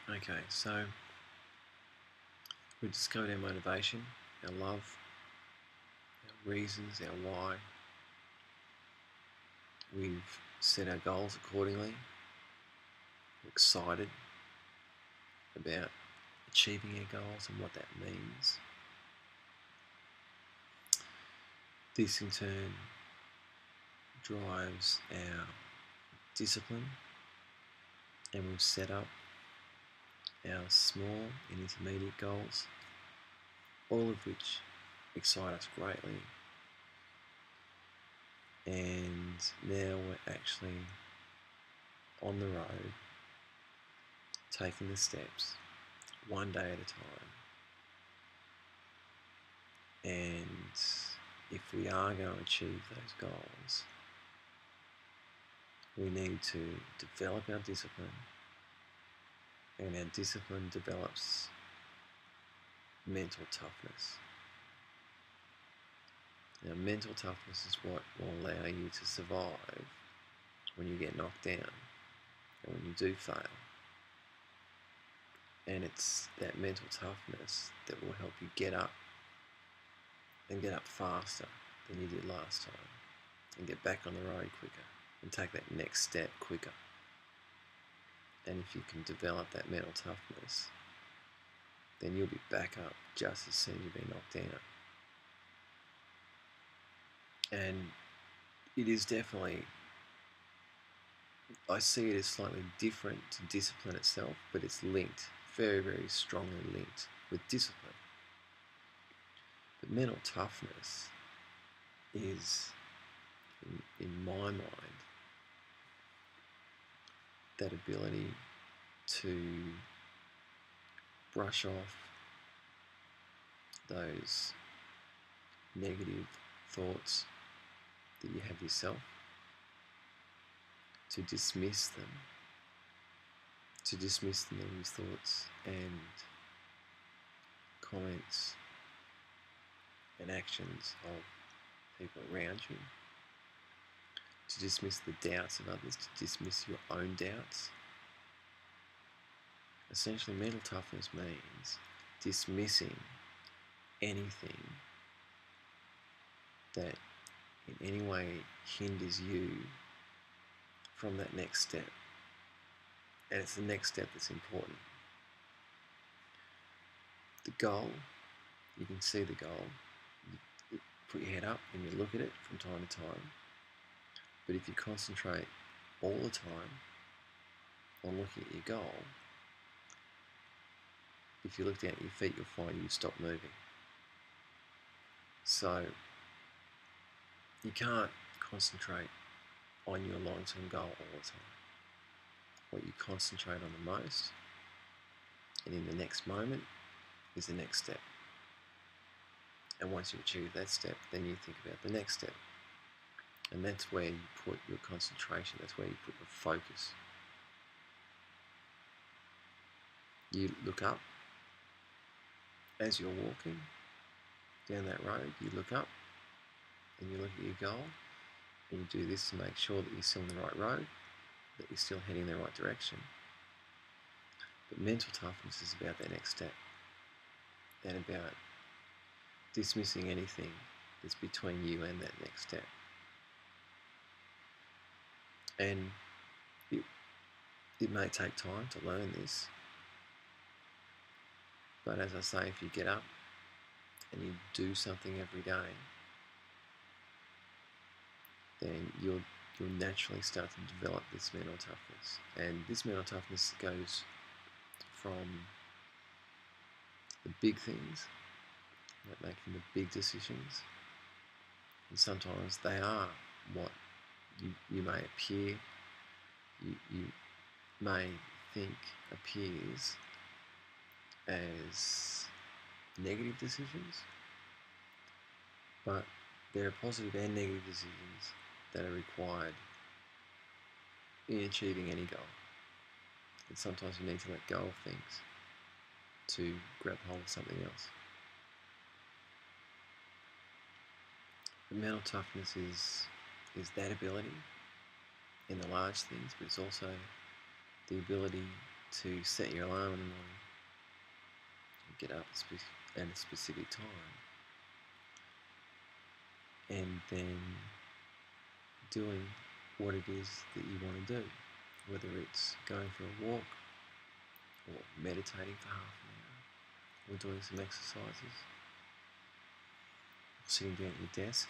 Okay, so we've discovered our motivation, our love, our reasons, our why. We've set our goals accordingly. We're excited about achieving our goals and what that means. This in turn drives our discipline, and we've set up our small and intermediate goals, all of which excite us greatly. And now we're actually on the road, taking the steps one day at a time. And if we are going to achieve those goals, we need to develop our discipline, and our discipline develops mental toughness. Now, mental toughness is what will allow you to survive when you get knocked down and when you do fail. And it's that mental toughness that will help you get up and get up faster than you did last time, and get back on the road quicker and take that next step quicker. And if you can develop that mental toughness, then you'll be back up just as soon as you've been knocked down. And it is definitely, I see it as slightly different to discipline itself, but it's linked, very, very strongly linked with discipline. But mental toughness is, in my mind, that ability to brush off those negative thoughts that you have yourself, to dismiss them, the negative thoughts and comments and actions of people around you, to dismiss the doubts of others, to dismiss your own doubts. Essentially, mental toughness means dismissing anything that in any way hinders you from that next step. And it's the next step that's important. The goal, you can see the goal. You put your head up and you look at it from time to time. But if you concentrate all the time on looking at your goal, if you look down at your feet, you'll find you stop moving. So you can't concentrate on your long-term goal all the time. What you concentrate on the most, and in the next moment, is the next step. And once you achieve that step, then you think about the next step. And that's where you put your concentration, that's where you put your focus. You look up as you're walking down that road, you look up and you look at your goal, and you do this to make sure that you're still on the right road, that you're still heading in the right direction. But mental toughness is about that next step, and about dismissing anything that's between you and that next step. And it may take time to learn this, but as I say, if you get up and you do something every day, then you'll naturally start to develop this mental toughness. And this mental toughness goes from the big things, like making the big decisions, and sometimes they are what you may appear, you may think appears as negative decisions, but there are positive and negative decisions that are required in achieving any goal. And sometimes you need to let go of things to grab hold of something else. But mental toughness is that ability in the large things, but it's also the ability to set your alarm in the morning and get up at a specific time, and then doing what it is that you want to do, whether it's going for a walk or meditating for half an hour or doing some exercises, or sitting down at your desk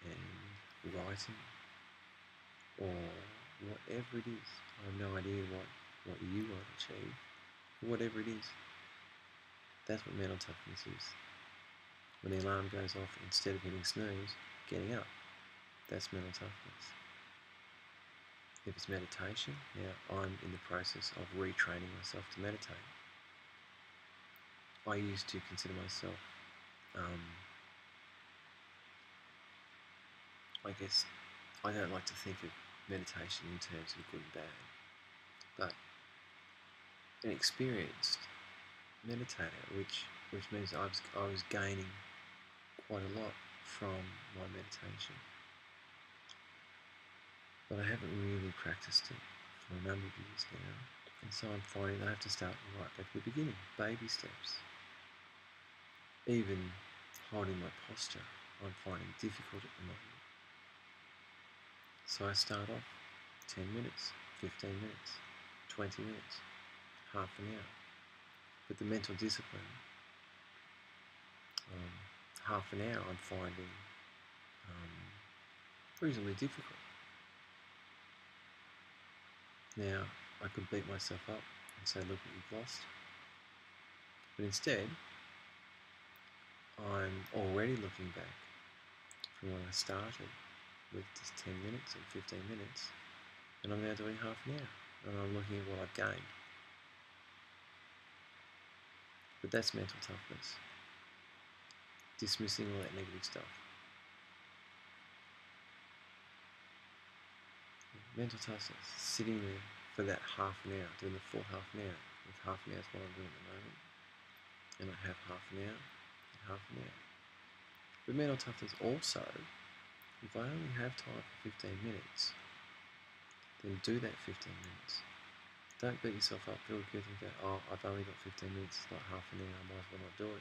and writing, or whatever it is. I have no idea what you want to achieve, but whatever it is, that's what mental toughness is. When the alarm goes off, instead of hitting snooze, getting up, that's mental toughness. If it's meditation, now I'm in the process of retraining myself to meditate. I used to consider myself, I guess, I don't like to think of meditation in terms of good and bad, but an experienced meditator, which means I was gaining quite a lot from my meditation, but I haven't really practiced it for a number of years now, and so I'm finding I have to start right back at the beginning, baby steps. Even holding my posture, I'm finding difficult at the moment. So I start off 10 minutes, 15 minutes, 20 minutes, half an hour. But the mental discipline, half an hour I'm finding reasonably difficult. Now, I could beat myself up and say, look what you've lost. But instead, I'm already looking back from when I started with just 10 minutes and 15 minutes, and I'm now doing half an hour, and I'm looking at what I've gained. But that's mental toughness. Dismissing all that negative stuff. Mental toughness, sitting there for that half an hour, doing the full half an hour. With half an hour is what I'm doing at the moment. And I have half an hour and half an hour. But mental toughness also, if I only have time for 15 minutes, then do that 15 minutes. Don't beat yourself up, feel guilty and go, oh, I've only got 15 minutes, it's not half an hour, I might as well not do it.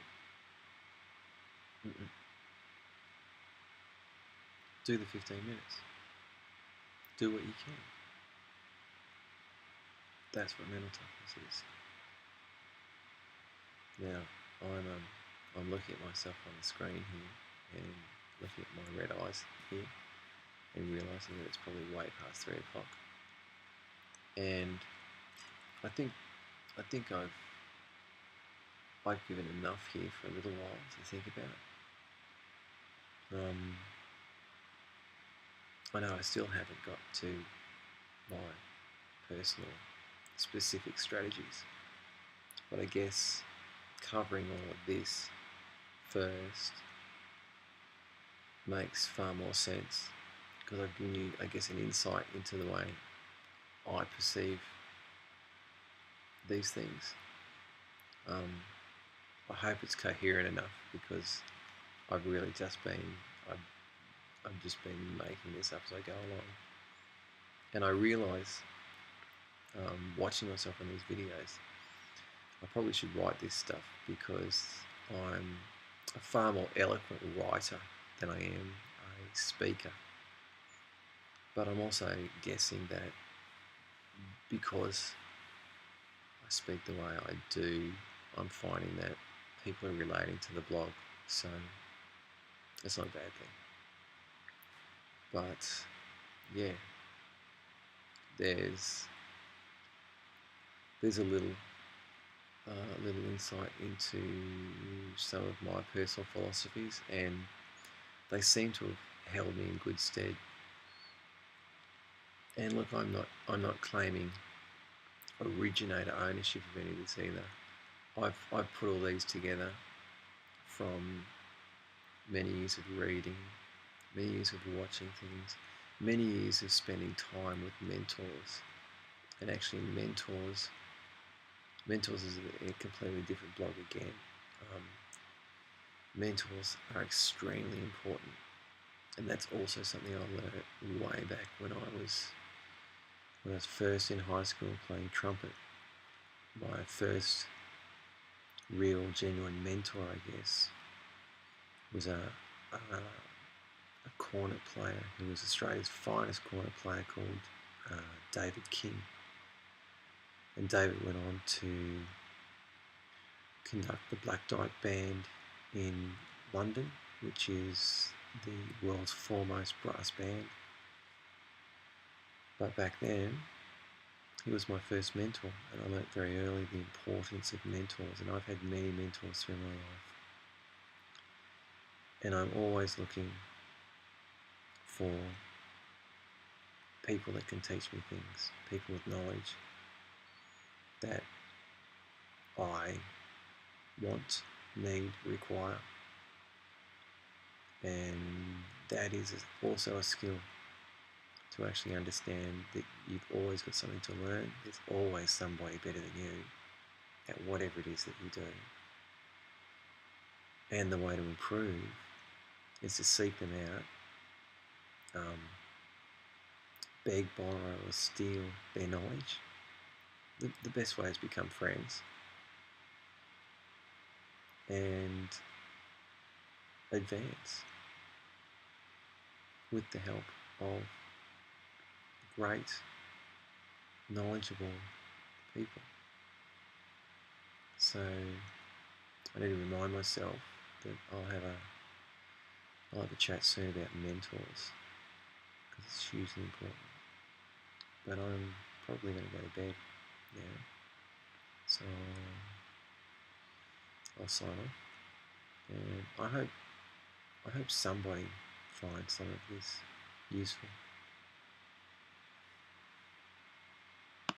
Do the 15 minutes. Do what you can. That's what mental toughness is. Now, I'm looking at myself on the screen here and looking at my red eyes here and realising that it's probably way past 3 o'clock. And I think I've given enough here for a little while to think about. I know I still haven't got to my personal specific strategies, but I guess covering all of this first makes far more sense, because I've given you, I guess, an insight into the way I perceive these things. I hope it's coherent enough, because I've really just been I've just been making this up as I go along, and I realise watching myself on these videos, I probably should write this stuff, because I'm a far more eloquent writer than I am a speaker. But I'm also guessing that because I speak the way I do, I'm finding that people are relating to the blog, so it's not a bad thing. But yeah, there's a little insight into some of my personal philosophies, and they seem to have held me in good stead. And look, I'm not claiming originator ownership of any of this either. I've put all these together from many years of reading, many years of watching things, many years of spending time with mentors. And actually, mentors is a completely different blog again. Mentors are extremely important, and that's also something I learned way back when I was first in high school playing trumpet. my first real, genuine mentor, I guess, was a cornet player who was Australia's finest cornet player called David King. And David went on to conduct the Black Dyke Band in London, which is the world's foremost brass band. But back then, he was my first mentor, and I learnt very early the importance of mentors, and I've had many mentors through my life. And I'm always looking for people that can teach me things, people with knowledge that I want, need, require. And that is also a skill, to actually understand that you've always got something to learn. There's always somebody better than you at whatever it is that you do. And the way to improve is to seek them out, beg, borrow, or steal their knowledge. The best way is become friends and advance with the help of great, knowledgeable people. So I need to remind myself that I'll have a chat soon about mentors, because it's hugely important. But I'm probably going to go to bed now, so I'll sign off. And I hope somebody finds some of this useful.